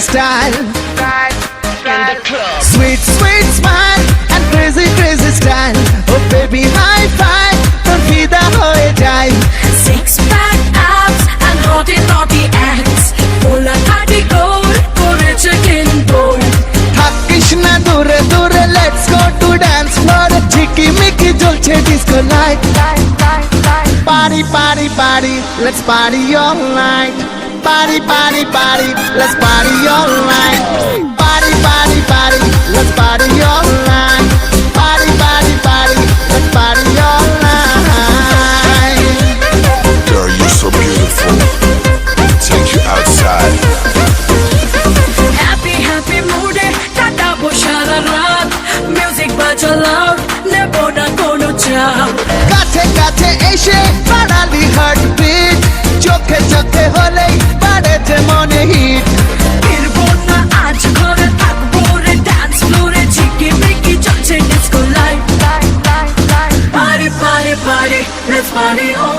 style. Sweet, sweet smile and crazy, crazy style. Oh baby, high five, don't be the whole time. Six pack abs and naughty naughty acts. Pola thati gold, kore chicken bowl. থাকিস না দূরে দূরে, let's go to dance floor. ঝিকিমিকি জ্বলছে disco light. Party, party, party, let's party all night. Party, party, party, let's party all night. Party, party, party, let's party all night. Party, party, party, let's party all night. Girl, you're so beautiful. Take you outside. Happy happy mood e katabo shara raat. Music baja loud, nebo na kono chaap. কাছে কাছে এসে বাড়ালি heartbeat, চোখে চোখে হলেই বাড়ে যে মনে hit. ফিরবো না আজ ঘরে, থাকবো রে ডান্স ফ্লোরে। ঝিকিমিকি চলছে disco light. Party party party, let's party all